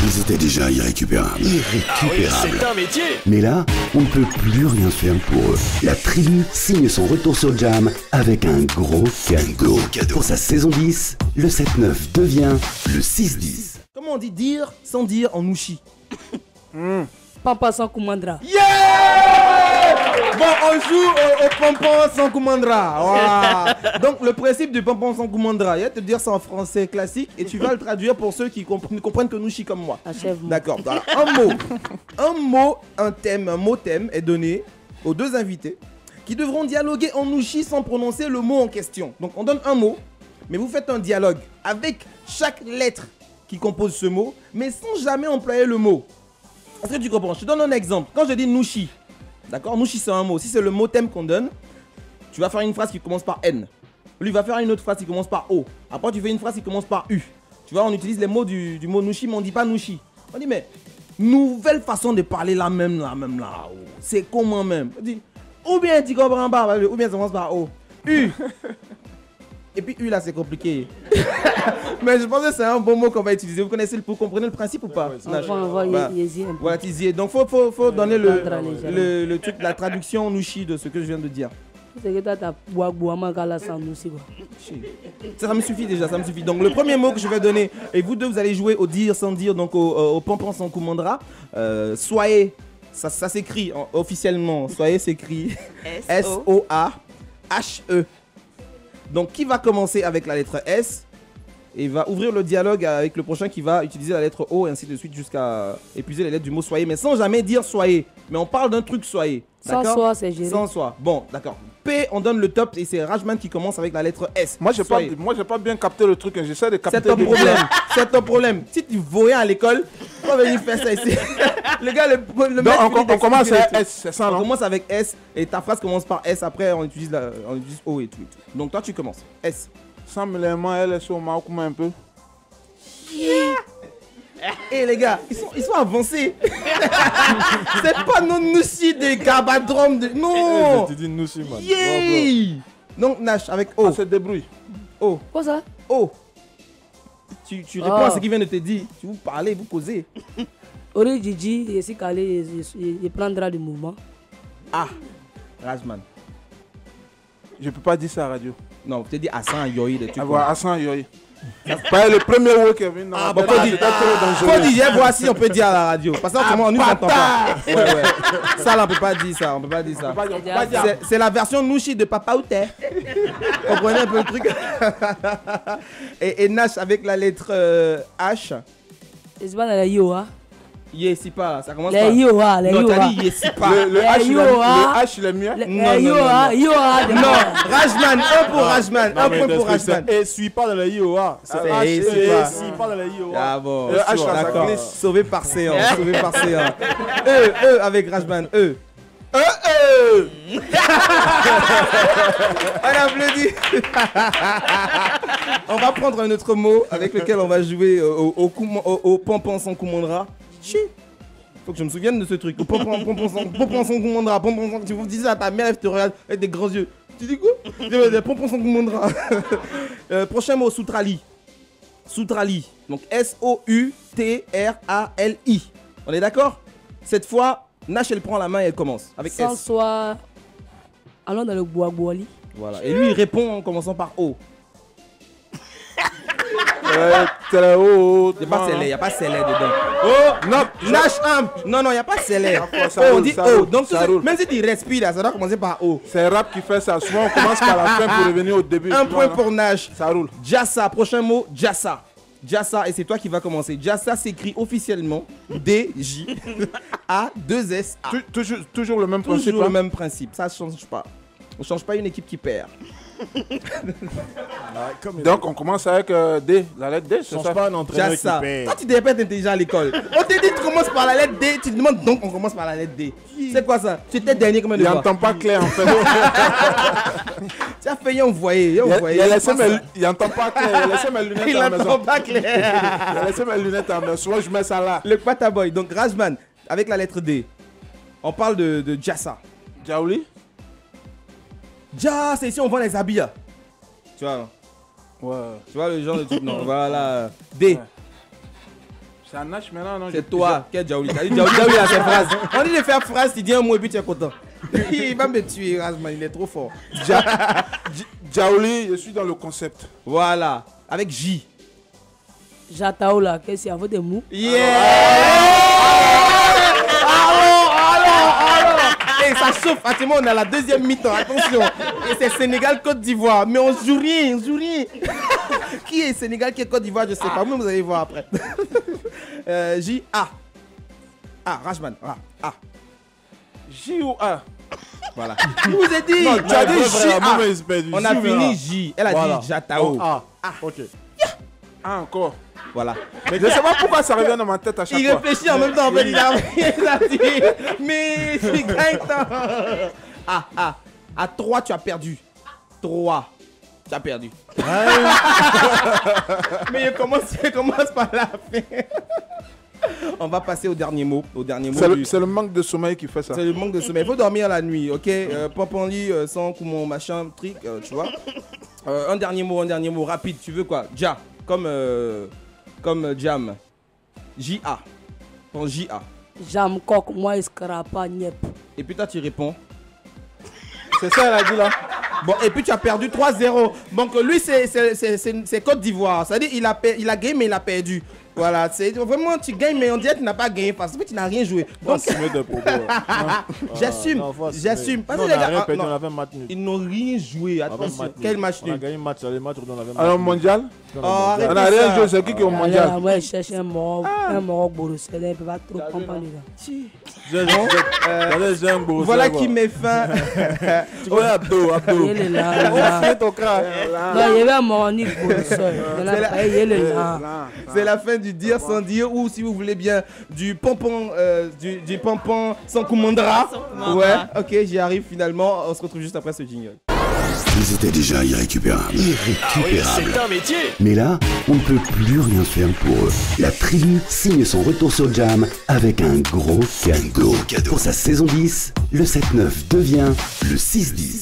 Ils étaient déjà irrécupérables. C'est un métier. Mais là, on ne peut plus rien faire pour eux. La tribu signe son retour sur Jam avec un gros cadeau. Pour sa saison 10, le 7-9 devient le 6-10. Comment on dit dire sans dire en ouchi? Papa sans commandra. Bon, on joue au pompon sans commandra. Voilà. Donc, le principe du pompon sans commandra, il va te dire ça en français classique et tu vas le traduire pour ceux qui ne comprennent que nouchi comme moi. Achève-moi. D'accord. Voilà. Un mot thème est donné aux deux invités qui devront dialoguer en nouchi sans prononcer le mot en question. Donc, on donne un mot, mais vous faites un dialogue avec chaque lettre qui compose ce mot, mais sans jamais employer le mot. Est-ce que tu comprends? Je te donne un exemple. Quand je dis nouchi, d'accord, nouchi c'est un mot. Si c'est le mot thème qu'on donne, tu vas faire une phrase qui commence par N. Lui va faire une autre phrase qui commence par O. Après tu fais une phrase qui commence par U. Tu vois, on utilise les mots du mot nouchi, mais on dit pas nouchi. On dit mais nouvelle façon de parler la même là. Oh, c'est comment même? On dit ou bien tu comprends pas, ou bien ça commence par O. U. Et puis U là c'est compliqué. Mais je pense que c'est un bon mot qu'on va utiliser. Vous comprenez le principe ou pas? Voilà, tizier. Donc faut donner le truc, la traduction nouchi de ce que je viens de dire. Ça me suffit déjà, ça me suffit. Donc le premier mot que je vais donner, et vous deux vous allez jouer au dire sans dire, donc au pompon sans commandera. Soyez, ça s'écrit officiellement, soyez s'écrit S-O-A-H-E. Donc qui va commencer avec la lettre S et va ouvrir le dialogue avec le prochain qui va utiliser la lettre O et ainsi de suite jusqu'à épuiser les lettres du mot soyez, mais sans jamais dire soyez. Mais on parle d'un truc soyez. Sans soi, c'est géré. Sans soi. Bon, d'accord. P, on donne le top et c'est Rajman qui commence avec la lettre S. Moi, j'ai pas bien capté le truc. J'essaie de capter. C'est ton problème. C'est ton problème. Si tu voyais à l'école, tu vas venir faire ça ici. Le gars, le mec. On commence avec S, c'est ça, non? On commence avec S et ta phrase commence par S. Après, on utilise O et tout. Donc, toi, tu commences. S. Sans l'élément, elle est sur moi, comment un peu. Eh les gars, ils sont avancés. C'est pas non noussi des gabadromes de... Non. Tu dis noussi, man. Yeah. Donc Nash avec O. On se débrouille. O. Quoi ça? O. Tu réponds à ce qu'il vient de te dire. Tu vous parlez, vous causez. Ori Gigi, il est calé, il prendra du mouvement. Ah, Rajman. Je peux pas dire ça à la radio. Non, tu te dis Hassan Yoyi de trucs. Hassan Yoyi. Pas le premier mot qui est venu. Ah, bah, faut dire, voir si on peut dire à la radio. Parce que comment on nous entend pas. Ouais. Ça, là, on peut pas dire ça. On peut pas dire ça. C'est la version nouchi de Papa Outé. Comprenez un peu le truc. Et Nash avec la lettre H. C'est pas dans la Yoa. Yesipa, ça commence par... Les Yoa, les Yoa. Non, t'as dit Yesipa. Le H, il est mieux. Non. Non, Rajman, un pour Rajman. Un point pour Rajman. Et suis pas dans le Yoa. C'est Yesipa. Suis pas dans le Yoa. Ah bon, d'accord. Sauvé par Séan. Sauvé par Séan. Avec Rajman. On applaudit. On va prendre un autre mot avec lequel on va jouer au pompon sans commandera. Faut que je me souvienne de ce truc. Au pompon sans commandera. Tu vous dis ça à ta mère, elle te regarde avec des grands yeux. Tu dis quoi? Pompon sans commandera. Prochain mot, Soutrali. Soutrali. Donc S-O-U-T-R-A-L-I. On est d'accord? Cette fois, Nash, elle prend la main et elle commence avec sans S. Soi, allons dans le bois-boali. Voilà. Et lui, il répond en commençant par O. Il n'y a pas Célé dedans. Oh, non, Nash, non, il n'y a pas Célé. On dit O. Donc, même si tu respires, là, ça doit commencer par O. C'est rap qui fait ça. Souvent, on commence par la fin pour revenir au début. Un point pour Nash. Ça roule. Jassa, prochain mot, Jassa. Jassa, et c'est toi qui vas commencer. Jassa s'écrit officiellement D-J-A-2-S-A. Toujours le même principe. Toujours le même principe, ça ne change pas. On ne change pas une équipe qui perd. Donc on commence avec D, la lettre D, c'est ça? Pas un entraîneur qui perd. Toi tu devais pas être intelligent à l'école. On te dit tu commences par la lettre D, tu te demandes donc on commence par la lettre D. C'est quoi ça? Tu étais dernier comme un Il n'entend pas clair en fait. Tu as failli envoyer. Il n'entend pas clair, il a laissé mes lunettes à la maison. Il n'entend pas clair. Il a laissé mes lunettes à la maison, soit je mets ça là. Le Pataboy, donc Rajman, avec la lettre D. On parle de Jassa. Jaouli? Ja, c'est ici on vend les habits. Tu vois? Ouais. Tu vois le genre de truc, non? Voilà. D. C'est un H maintenant, non? C'est toi qui es Djaouli. Djaouli a ses phrases. On dit de faire phrase, tu dis un mot et puis tu es content. Il va me tuer, Razman, il est trop fort. Djaouli, je suis dans le concept. Voilà, avec J. Jataola, qu'est-ce qu'il y a des mous? Yeah! Alors! Et ça chauffe, actuellement on a la deuxième mi-temps, attention. Et c'est Sénégal-Côte d'Ivoire, mais on joue rien, Qui est Sénégal, qui est Côte d'Ivoire, je sais pas, vous allez voir après. J-A. Ah, Rajman, A. J ou A? Voilà. Je vous ai dit. Non, tu as dit J-A. On a fini J. Elle a dit Jatao. A. Ok. Ah, encore. Voilà. Mais je sais pas pourquoi ça revient dans ma tête à chaque fois. Il réfléchit en même temps. En fait, il a dit. Mais tu gagnes tant. À 3, tu as perdu. 3. Tu as perdu. Mais il commence par la fin. On va passer au dernier mot. C'est le manque de sommeil qui fait ça. C'est le manque de sommeil. Il faut dormir la nuit, ok? Pampanli, sans mon machin, truc, tu vois. Un dernier mot rapide. Tu veux quoi? Ja, comme Jam. J-A. Ton J-A. Jam coq, moi escarapa, niep. Et puis toi, tu réponds. C'est ça, elle a dit là. Bon, et puis tu as perdu 3-0. Donc lui, c'est Côte d'Ivoire. C'est-à-dire, il a gagné, mais il a perdu. Voilà, c'est vraiment, tu gagnes, mais on dirait que tu n'as pas gagné parce que tu n'as rien joué. Donc, j'assume. Parce que les gars, ils n'ont rien joué. Attention, quel match nul? On a gagné un match, les matchs on avait alors, mondial? Oh, arrêtez on a rien joué, c'est qui est au mondial? Moi, je cherche un Maroc Borussia, il ne peut pas trop comprendre les gars. Voilà qui met fin. Tu vois, Abdo. Il est là. Non, il y avait un Maroc Borussia. C'est la fin du dire sans dire, ou si vous voulez bien du pompon sans commandera. Ouais, ok, j'y arrive finalement. On se retrouve juste après ce jingle. Ils étaient déjà irrécupérables. C'est un métier. Mais là, on ne peut plus rien faire pour eux. La tribu signe son retour sur Jam avec un gros cadeau. Pour sa saison 10, le 7-9 devient le 6-10.